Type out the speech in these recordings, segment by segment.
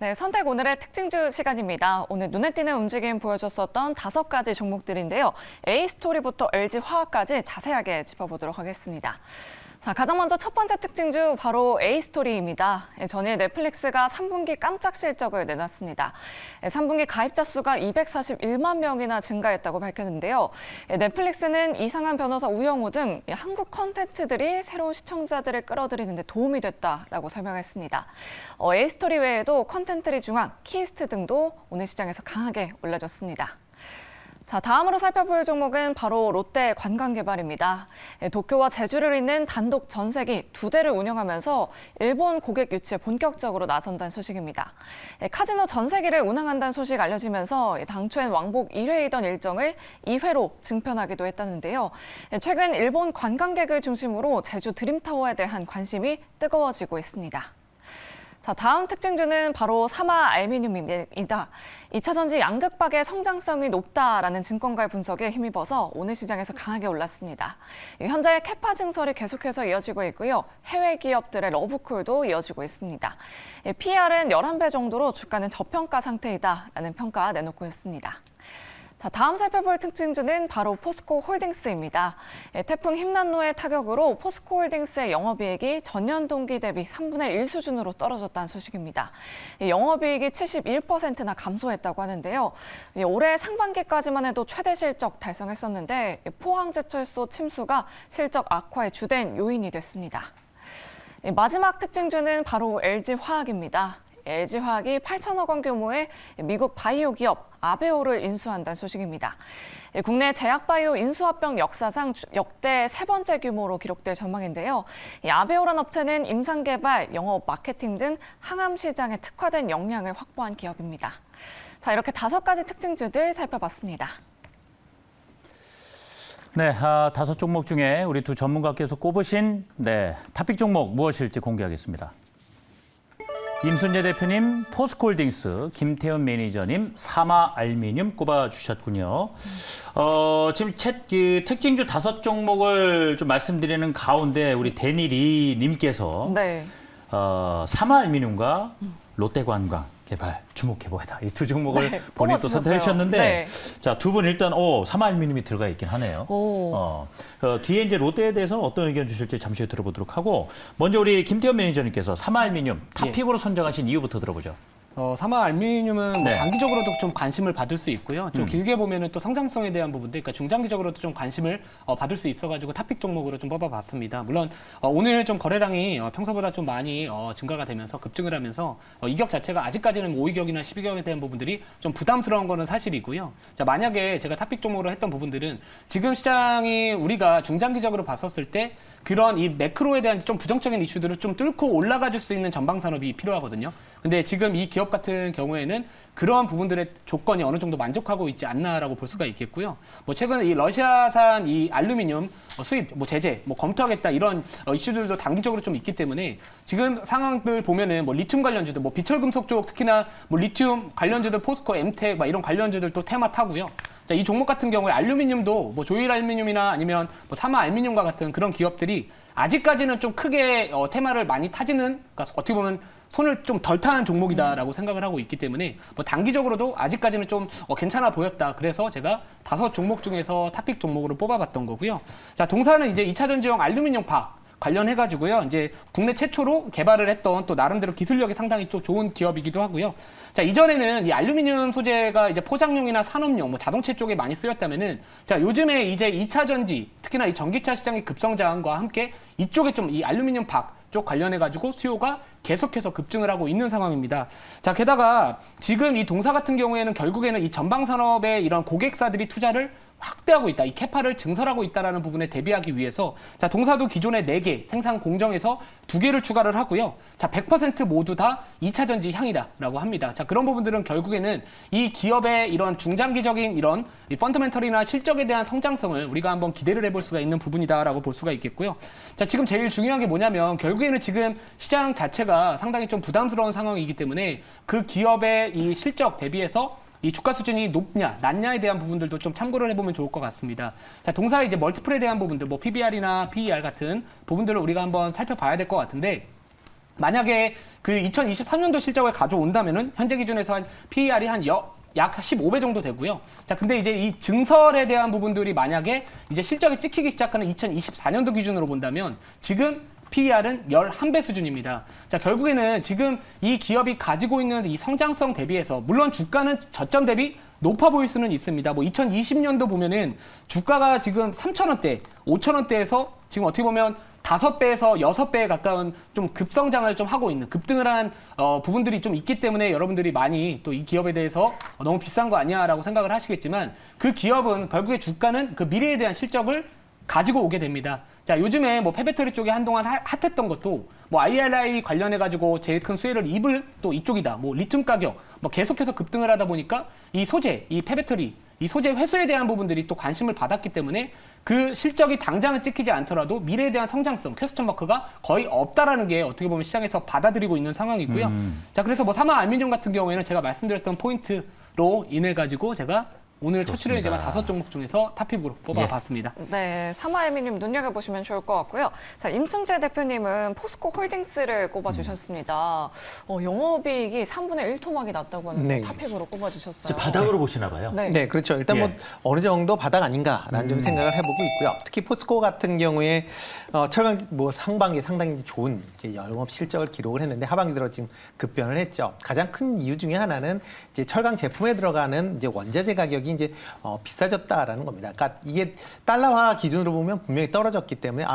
네, 선택 오늘의 특징주 시간입니다. 오늘 눈에 띄는 움직임 보여줬었던 5가지 종목들인데요. A스토리부터 LG화학까지 자세하게 짚어보도록 하겠습니다. 자, 가장 먼저 첫 번째 특징주 바로 A스토리입니다. 전일 넷플릭스가 3분기 깜짝 실적을 내놨습니다. 3분기 가입자 수가 241만 명이나 증가했다고 밝혔는데요. 넷플릭스는 이상한 변호사 우영우 등 한국 콘텐츠들이 새로운 시청자들을 끌어들이는 데 도움이 됐다라고 설명했습니다. A스토리 외에도 컨텐츠리 중앙, 키스트 등도 오늘 시장에서 강하게 올라졌습니다. 자, 다음으로 살펴볼 종목은 바로 롯데 관광개발입니다. 도쿄와 제주를 잇는 단독 전세기 2대를 운영하면서 일본 고객 유치에 본격적으로 나선다는 소식입니다. 카지노 전세기를 운항한다는 소식 알려지면서 당초엔 왕복 1회이던 일정을 2회로 증편하기도 했다는데요. 최근 일본 관광객을 중심으로 제주 드림타워에 대한 관심이 뜨거워지고 있습니다. 자, 다음 특징주는 바로 사마알미늄입니다. 2차 전지 양극박의 성장성이 높다라는 증권가의 분석에 힘입어서 오늘 시장에서 강하게 올랐습니다. 현재 캐파 증설이 계속해서 이어지고 있고요. 해외 기업들의 러브콜도 이어지고 있습니다. PER은 11배 정도로 주가는 저평가 상태이다라는 평가 내놓고 있습니다. 자, 다음 살펴볼 특징주는 바로 포스코홀딩스입니다. 태풍 힘난로의 타격으로 포스코홀딩스의 영업이익이 전년 동기 대비 3분의 1 수준으로 떨어졌다는 소식입니다. 영업이익이 71%나 감소했다고 하는데요. 올해 상반기까지만 해도 최대 실적 달성했었는데 포항제철소 침수가 실적 악화의 주된 요인이 됐습니다. 마지막 특징주는 바로 LG화학입니다. LG화학이 8천억 원 규모의 미국 바이오 기업 아베오를 인수한다는 소식입니다. 국내 제약바이오 인수합병 역사상 역대 3번째 규모로 기록될 전망인데요. 아베오란 업체는 임상개발, 영업, 마케팅 등 항암 시장에 특화된 역량을 확보한 기업입니다. 자, 이렇게 5가지 특징주들 살펴봤습니다. 네, 5종목 중에 우리 두 전문가께서 꼽으신 탑픽 종목 무엇일지 공개하겠습니다. 임순재 대표님 포스코홀딩스, 김태현 매니저님 사마알미늄 꼽아주셨군요. 지금 특징주 5종목을 좀 말씀드리는 가운데 우리 데니리 님께서 네. 사마알미늄과 롯데관광개발 주목해보겠다. 이 두 종목을 본인이 또 선택해 주셨는데, 네. 자, 두 분 일단 사마알미늄이 들어가 있긴 하네요. 뒤에 이제 롯데에 대해서 어떤 의견 주실지 잠시 후에 들어보도록 하고, 먼저 우리 김태현 매니저님께서 사마알미늄 탑픽으로 선정하신 이유부터 들어보죠. 사마알미늄은 네. 단기적으로도 좀 관심을 받을 수 있고요. 좀 길게 보면은 또 성장성에 대한 부분들, 그러니까 중장기적으로도 좀 관심을 받을 수 있어가지고 탑픽 종목으로 좀 뽑아봤습니다. 물론 오늘 좀 거래량이 평소보다 좀 많이 증가가 되면서 급증을 하면서 이격 자체가 아직까지는 5이격이나 10이격에 대한 부분들이 좀 부담스러운 거는 사실이고요. 자, 만약에 제가 탑픽 종목으로 했던 부분들은 지금 시장이 우리가 중장기적으로 봤었을 때 그런 이 매크로에 대한 좀 부정적인 이슈들을 좀 뚫고 올라가 줄 수 있는 전방 산업이 필요하거든요. 근데 지금 이 기업 같은 경우에는 그러한 부분들의 조건이 어느 정도 만족하고 있지 않나라고 볼 수가 있겠고요. 뭐 최근 이 러시아산 이 알루미늄 수입, 제재, 검토하겠다 이런 이슈들도 단기적으로 좀 있기 때문에 지금 상황들 보면은 리튬 관련주들, 비철금속 쪽 특히나 리튬 관련주들 포스코, 엠텍 이런 관련주들도 테마 타고요. 자, 이 종목 같은 경우에 알루미늄도 조일 알루미늄이나 아니면 사마 알루미늄과 같은 그런 기업들이 아직까지는 좀 크게 테마를 많이 타지는, 그러니까 어떻게 보면 손을 좀 덜 타는 종목이다라고 생각을 하고 있기 때문에 단기적으로도 아직까지는 좀 괜찮아 보였다. 그래서 제가 5종목 중에서 탑픽 종목으로 뽑아봤던 거고요. 자, 동사는 이제 2차 전지용 알루미늄 박 관련해가지고요. 이제 국내 최초로 개발을 했던 또 나름대로 기술력이 상당히 또 좋은 기업이기도 하고요. 자, 이전에는 이 알루미늄 소재가 이제 포장용이나 산업용, 자동차 쪽에 많이 쓰였다면은, 자, 요즘에 이제 2차 전지, 특히나 이 전기차 시장의 급성장과 함께 이쪽에 좀 이 알루미늄 박 쪽 관련해가지고 수요가 계속해서 급증을 하고 있는 상황입니다. 자, 게다가 지금 이 동사 같은 경우에는 결국에는 이 전방 산업의 이런 고객사들이 투자를 확대하고 있다. 이 캐파를 증설하고 있다는 부분에 대비하기 위해서 자, 동사도 기존의 4개 생산 공정에서 2개를 추가를 하고요. 자, 100% 모두 다 2차 전지 향이다라고 합니다. 자, 그런 부분들은 결국에는 이 기업의 이런 중장기적인 이런 이 펀더멘털이나 실적에 대한 성장성을 우리가 한번 기대를 해볼 수가 있는 부분이다라고 볼 수가 있겠고요. 자, 지금 제일 중요한 게 뭐냐면 결국에는 지금 시장 자체가 상당히 좀 부담스러운 상황이기 때문에 그 기업의 이 실적 대비해서 이 주가 수준이 높냐, 낮냐에 대한 부분들도 좀 참고를 해보면 좋을 것 같습니다. 자, 동사의 이제 멀티플에 대한 부분들, PBR이나 PER 같은 부분들을 우리가 한번 살펴봐야 될 것 같은데, 만약에 그 2023년도 실적을 가져온다면은 현재 기준에서 한 PER이 약 15배 정도 되고요. 자, 근데 이제 이 증설에 대한 부분들이 만약에 이제 실적이 찍히기 시작하는 2024년도 기준으로 본다면 지금 PER은 11배 수준입니다. 자, 결국에는 지금 이 기업이 가지고 있는 이 성장성 대비해서 물론 주가는 저점 대비 높아 보일 수는 있습니다. 뭐 2020년도 보면은 주가가 지금 3,000원대, 5,000원대에서 지금 어떻게 보면 5배에서 6배에 가까운 좀 급성장을 좀 하고 있는 급등을 한 부분들이 좀 있기 때문에 여러분들이 많이 또 이 기업에 대해서 너무 비싼 거 아니야라고 생각을 하시겠지만 그 기업은 결국에 주가는 그 미래에 대한 실적을 가지고 오게 됩니다. 자, 요즘에 뭐 폐배터리 쪽에 한동안 핫했던 것도 뭐 IRA 관련해가지고 제일 큰 수혜를 입을 또 이쪽이다. 뭐 리튬 가격 뭐 계속해서 급등을 하다 보니까 이 소재, 이 폐배터리, 이 소재 회수에 대한 부분들이 또 관심을 받았기 때문에 그 실적이 당장은 찍히지 않더라도 미래에 대한 성장성, 퀘스천 마크가 거의 없다라는 게 어떻게 보면 시장에서 받아들이고 있는 상황이고요. 자, 그래서 뭐 사마 알루미늄 같은 경우에는 제가 말씀드렸던 포인트로 인해 가지고 제가 오늘 첫 출연이지만 5종목 중에서 탑픽으로 뽑아봤습니다. 네, 사마알미늄 눈여겨보시면 좋을 것 같고요. 자, 임순재 대표님은 포스코 홀딩스를 꼽아주셨습니다. 영업이익이 3분의 1토막이 났다고 하는데 네. 탑픽으로 꼽아주셨어요. 바닥으로 보시나 봐요. 네. 네, 그렇죠. 일단 뭐 어느 정도 바닥 아닌가라는 좀 생각을 해보고 있고요. 특히 포스코 같은 경우에 철강 뭐 상반기 상당히 이제 좋은 이제 영업 실적을 기록을 했는데 하반기 들어 지금 급변을 했죠. 가장 큰 이유 중에 하나는 이제 철강 제품에 들어가는 이제 원자재 가격이 이제 비싸졌다라는 겁니다. 그러니까 이게 달러화 기준으로 보면 분명히 떨어졌기 때문에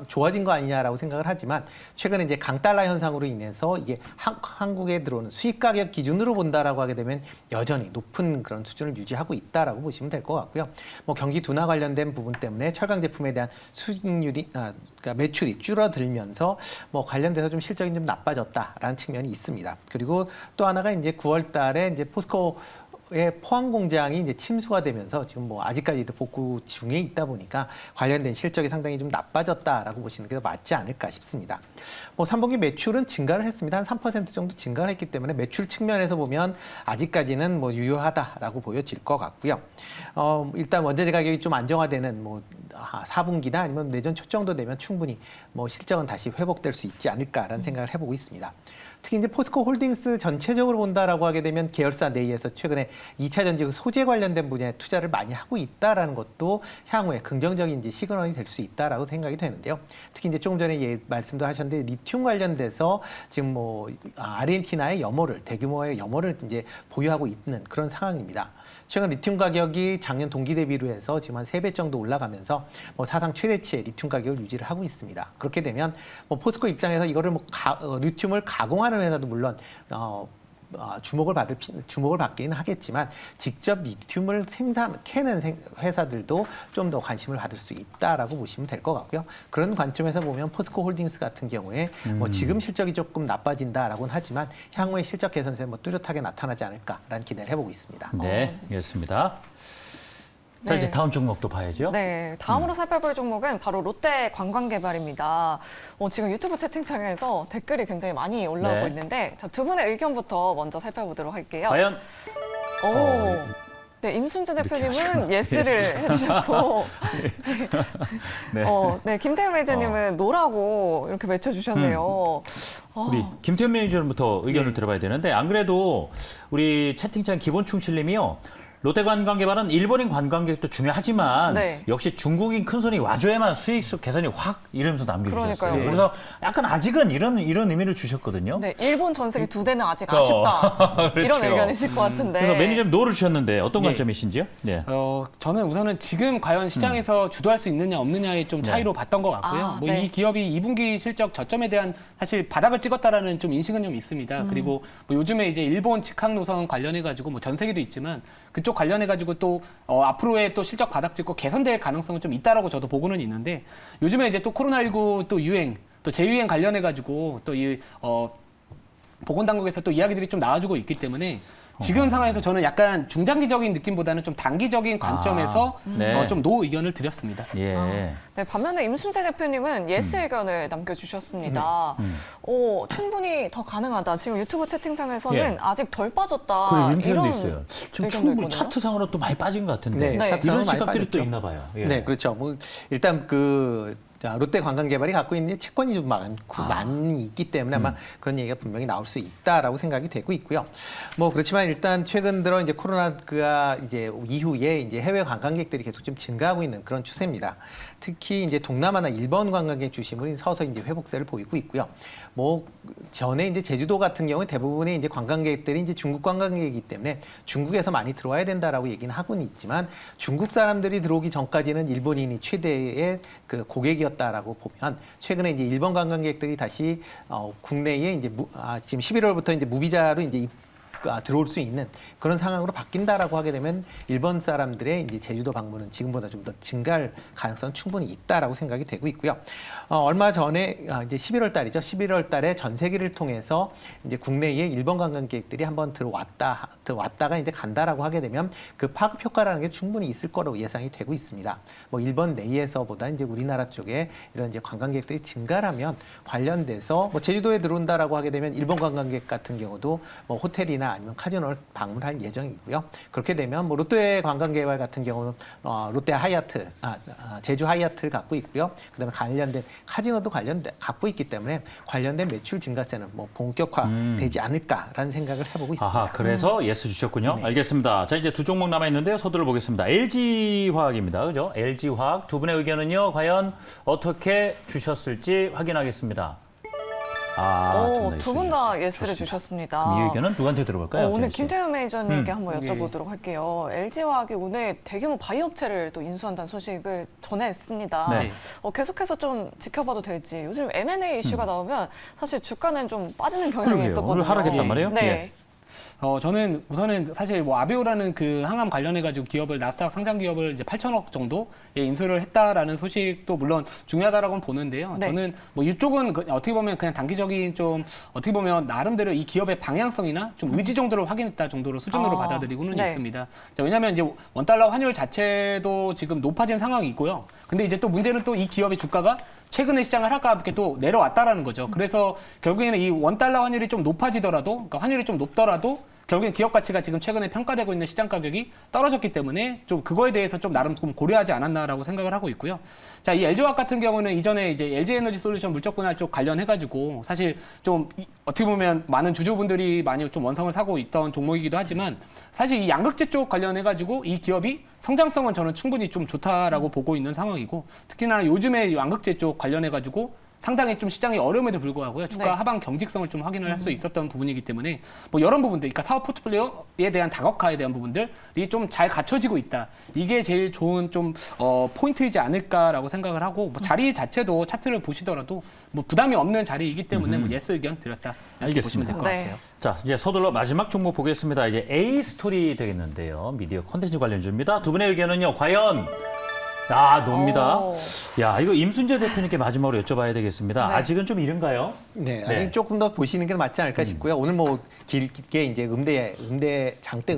좋아진 거 아니냐라고 생각을 하지만 최근에 이제 강달러 현상으로 인해서 이게 한국에 들어오는 수입 가격 기준으로 본다라고 하게 되면 여전히 높은 그런 수준을 유지하고 있다라고 보시면 될 것 같고요. 뭐 경기 둔화 관련된 부분 때문에 철강 제품에 대한 수익률이 그러니까 매출이 줄어들면서 뭐 관련돼서 좀 실적이 좀 나빠졌다라는 측면이 있습니다. 그리고 또 하나가 이제 9월달에 이제 포스코의 포항 공장이 이제 침수가 되면서 지금 뭐 아직까지도 복구 중에 있다 보니까 관련된 실적이 상당히 좀 나빠졌다라고 보시는 게 더 맞지 않을까 싶습니다. 뭐 3분기 매출은 증가를 했습니다. 한 3% 정도 증가를 했기 때문에 매출 측면에서 보면 아직까지는 뭐 유효하다라고 보여질 것 같고요. 일단 원자재 가격이 좀 안정화되는 뭐 4분기나 아니면 내년 초 정도 되면 충분히 뭐 실적은 다시 회복될 수 있지 않을까라는 생각을 해보고 있습니다. 특히 이제 포스코 홀딩스 전체적으로 본다라고 하게 되면 계열사 내에서 최근에 2차 전지 소재 관련된 분야에 투자를 많이 하고 있다라는 것도 향후에 긍정적인 이제 시그널이 될 수 있다라고 생각이 되는데요. 특히 이제 조금 전에 말씀도 하셨는데 리튬 관련돼서 지금 뭐 아르헨티나의 대규모의 염호를 이제 보유하고 있는 그런 상황입니다. 최근 리튬 가격이 작년 동기 대비로 해서 지금 한 3배 정도 올라가면서 뭐 사상 최대치의 리튬 가격을 유지를 하고 있습니다. 그렇게 되면 뭐 포스코 입장에서 이거를 뭐 리튬을 가공하는 회사도 물론 주목을 받기는 하겠지만 직접 리튬을 캐는 회사들도 좀 더 관심을 받을 수 있다라고 보시면 될 것 같고요. 그런 관점에서 보면 포스코 홀딩스 같은 경우에 뭐 지금 실적이 조금 나빠진다라고는 하지만 향후에 실적 개선세 뭐 뚜렷하게 나타나지 않을까라는 기대를 해보고 있습니다. 네, 알겠습니다. 자, 이제 다음 종목도 봐야죠. 네, 다음으로 살펴볼 종목은 바로 롯데 관광개발입니다. 지금 유튜브 채팅창에서 댓글이 굉장히 많이 올라오고 네. 있는데 자, 두 분의 의견부터 먼저 살펴보도록 할게요. 과연 네, 임순재 이렇게 대표님은 하시구나. 예스를 해주셨고 네. 네, 김태현 매니저님은 노라고 이렇게 외쳐주셨네요. 우리 김태현 매니저부터 의견을 들어봐야 되는데 안 그래도 우리 채팅창 기본 충실님이요. 롯데관광개발은 일본인 관광객도 중요하지만 네. 역시 중국인 큰손이 와줘야만 수익 개선이 확 이러면서 남겨주셨어요. 그러니까요. 그래서 약간 아직은 이런 의미를 주셨거든요. 네, 일본 전세기 2대는 아직 아쉽다. 그렇죠. 이런 의견이실 것 같은데. 그래서 매니저님 노를 주셨는데 어떤 네. 관점이신지요? 네. 저는 우선은 지금 과연 시장에서 주도할 수 있느냐 없느냐의 좀 차이로 봤던 것 같고요. 뭐 네. 이 기업이 2분기 실적 저점에 대한 사실 바닥을 찍었다라는 좀 인식은 좀 있습니다. 그리고 뭐 요즘에 이제 일본 직항 노선 관련해가지고 뭐 전세기도 있지만 그쪽 관련해가지고 또 앞으로의 또 실적 바닥 찍고 개선될 가능성은 좀 있다라고 저도 보고는 있는데 요즘에 이제 또 코로나19 또 유행 또 재유행 관련해가지고 또 이 보건당국에서 또 이야기들이 좀 나와주고 있기 때문에 지금 상황에서 저는 약간 중장기적인 느낌보다는 좀 단기적인 관점에서 네. 좀 노 의견을 드렸습니다. 예. 네, 반면에 임순재 대표님은 예스 의견을 남겨주셨습니다. 충분히 더 가능하다. 지금 유튜브 채팅창에서는 예. 아직 덜 빠졌다. 그리고 윤표현도 이런 있어요. 지금 의견도 충분히 있거든요. 차트상으로 또 많이 빠진 것 같은데 네, 네. 차트상으로 이런 많이 시각들이 또 빠졌죠. 있나 봐요. 예. 네, 그렇죠. 뭐 일단 그 자, 롯데 관광개발이 갖고 있는 채권이 좀 많이 있기 때문에 아마 그런 얘기가 분명히 나올 수 있다라고 생각이 되고 있고요. 뭐 그렇지만 일단 최근 들어 이제 코로나가 이제 이후에 이제 해외 관광객들이 계속 좀 증가하고 있는 그런 추세입니다. 특히 이제 동남아나 일본 관광객 중심으로 서서히 이제 회복세를 보이고 있고요. 뭐 전에 이제 제주도 같은 경우에 대부분의 이제 관광객들이 이제 중국 관광객이기 때문에 중국에서 많이 들어와야 된다라고 얘기는 하고는 있지만 중국 사람들이 들어오기 전까지는 일본인이 최대의 그 고객이었다라고 보면 최근에 이제 일본 관광객들이 다시 국내에 이제 지금 11월부터 이제 무비자로 이제 들어올 수 있는 그런 상황으로 바뀐다라고 하게 되면 일본 사람들의 이제 제주도 방문은 지금보다 좀 더 증가할 가능성은 충분히 있다라고 생각이 되고 있고요. 얼마 전에 이제 11월 달이죠. 11월 달에 전세기를 통해서 이제 국내에 일본 관광객들이 한번 들어왔다가 이제 간다라고 하게 되면 그 파급 효과라는 게 충분히 있을 거라고 예상이 되고 있습니다. 뭐 일본 내에서보다 이제 우리나라 쪽에 이런 이제 관광객들이 증가하면 관련돼서 뭐 제주도에 들어온다라고 하게 되면 일본 관광객 같은 경우도 뭐 호텔이나 아니면 카지노를 방문할 예정이고요. 그렇게 되면 뭐 롯데 관광개발 같은 경우는 롯데 하얏트, 제주 하얏트를 갖고 있고요. 그다음에 관련된 카지노도 갖고 있기 때문에 관련된 매출 증가세는 뭐 본격화되지 않을까라는 생각을 해보고 있습니다. 아하, 그래서 예스 주셨군요. 네. 알겠습니다. 자, 이제 두 종목 남아 있는데요. 서두를 보겠습니다. LG화학입니다. 그죠? LG화학 두 분의 의견은요. 과연 어떻게 주셨을지 확인하겠습니다. 두 분 다 예스를 좋습니다. 주셨습니다. 그럼 이 의견은 누구한테 들어볼까요? 오늘 제일 씨? 김태현 매니저님께 한번 예. 여쭤보도록 할게요. LG화학이 오늘 대규모 바이오업체를 또 인수한다는 소식을 전했습니다. 네. 계속해서 좀 지켜봐도 될지. 요즘 M&A 이슈가 나오면 사실 주가는 좀 빠지는 경향이 그러게요. 있었거든요. 오늘 하락했단 말이에요? 네. 예. 저는 우선은 사실 뭐 아베오라는 그 항암 관련해가지고 기업을 나스닥 상장 기업을 이제 8천억 정도에 인수를 했다라는 소식도 물론 중요하다라고는 보는데요. 네. 저는 뭐 이쪽은 어떻게 보면 그냥 단기적인 좀 어떻게 보면 나름대로 이 기업의 방향성이나 좀 의지 정도를 확인했다 정도로 수준으로 받아들이고는 네. 있습니다. 자, 왜냐하면 이제 원달러 환율 자체도 지금 높아진 상황이 있고요. 근데 이제 또 문제는 또 이 기업의 주가가 최근에 시장을 하락과 함께 또 내려왔다라는 거죠. 그래서 결국에는 이 원달러 환율이 좀 높아지더라도, 그러니까 환율이 좀 높더라도 결국엔 기업 가치가 지금 최근에 평가되고 있는 시장 가격이 떨어졌기 때문에 좀 그거에 대해서 좀 나름 좀 고려하지 않았나라고 생각을 하고 있고요. 자, 이 LG화학 같은 경우는 이전에 이제 LG에너지 솔루션 물적 분할 쪽 관련해가지고 사실 좀 어떻게 보면 많은 주주분들이 많이 좀 원성을 사고 있던 종목이기도 하지만 사실 이 양극재 쪽 관련해가지고 이 기업이 성장성은 저는 충분히 좀 좋다라고 보고 있는 상황이고 특히나 요즘에 이 양극재 쪽 관련해가지고 상당히 좀 시장이 어려움에도 불구하고요. 주가 네. 하방 경직성을 좀 확인을 할 수 있었던 부분이기 때문에 뭐 이런 부분들, 그러니까 사업 포트폴리오에 대한 다각화에 대한 부분들이 좀 잘 갖춰지고 있다. 이게 제일 좋은 좀 포인트이지 않을까라고 생각을 하고 뭐 자리 자체도 차트를 보시더라도 뭐 부담이 없는 자리이기 때문에 뭐 예스 의견 드렸다. 이렇게 보시면 될 것 네. 같아요. 자, 이제 서둘러 마지막 종목 보겠습니다. 이제 A 스토리 되겠는데요. 미디어 콘텐츠 관련주입니다. 두 분의 의견은요. 과연 놉니다. 야, 이거 임순재 대표님께 마지막으로 여쭤봐야 되겠습니다. 네. 아직은 좀 이른가요? 네, 아직 네. 조금 더 보시는 게 맞지 않을까 싶고요. 오늘 뭐 길게 이제 장대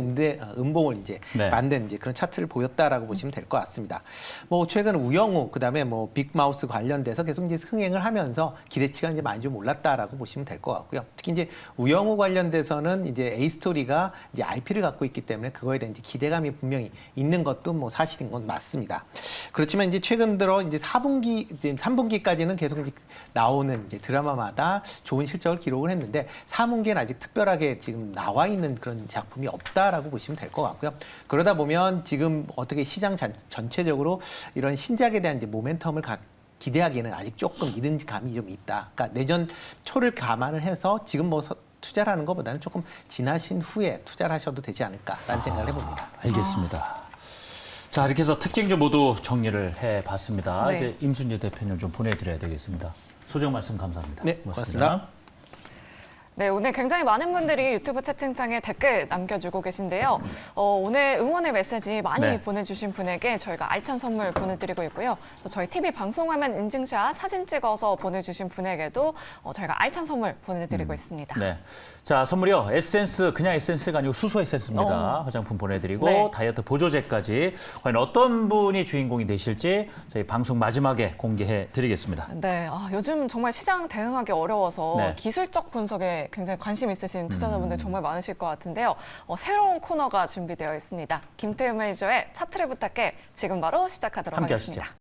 음봉을 이제 네. 만든 이제 그런 차트를 보였다라고 보시면 될 것 같습니다. 뭐 최근 우영우 그다음에 뭐 빅마우스 관련돼서 계속 이제 흥행을 하면서 기대치가 이제 많이 좀 올랐다라고 보시면 될 것 같고요. 특히 이제 우영우 관련돼서는 이제 A 스토리가 이제 IP를 갖고 있기 때문에 그거에 대한 이제 기대감이 분명히 있는 것도 뭐 사실인 건 맞습니다. 그렇지만 이제 최근 들어 이제 4분기, 이제 3분기까지는 계속 이제 나오는 이제 드라마마다 좋은 실적을 기록을 했는데 4분기에는 아직 특별하게 지금 나와 있는 그런 작품이 없다라고 보시면 될 것 같고요. 그러다 보면 지금 어떻게 시장 전체적으로 이런 신작에 대한 이제 모멘텀을 기대하기에는 아직 조금 이른 감이 좀 있다. 그러니까 내년 초를 감안을 해서 지금 뭐 투자를 하는 것보다는 조금 지나신 후에 투자를 하셔도 되지 않을까라는 생각을 해봅니다. 알겠습니다. 자, 이렇게 해서 특징주 모두 정리를 해봤습니다. 네. 이제 임순재 대표님 좀 보내드려야 되겠습니다. 소정 말씀 감사합니다. 네, 고맙습니다. 네, 오늘 굉장히 많은 분들이 유튜브 채팅창에 댓글 남겨주고 계신데요. 오늘 응원의 메시지 많이 네. 보내주신 분에게 저희가 알찬 선물 보내드리고 있고요. 또 저희 TV 방송화면 인증샷 사진 찍어서 보내주신 분에게도 저희가 알찬 선물 보내드리고 있습니다. 네. 자, 선물이요. 에센스, 그냥 에센스가 아니고 수소 에센스입니다. 화장품 보내드리고 네. 다이어트 보조제까지 과연 어떤 분이 주인공이 되실지 저희 방송 마지막에 공개해 드리겠습니다. 네, 요즘 정말 시장 대응하기 어려워서 네. 기술적 분석에 굉장히 관심 있으신 투자자분들 정말 많으실 것 같은데요. 새로운 코너가 준비되어 있습니다. 김태우 매니저의 차트를 부탁해 지금 바로 시작하도록 함께 하겠습니다. 하시죠.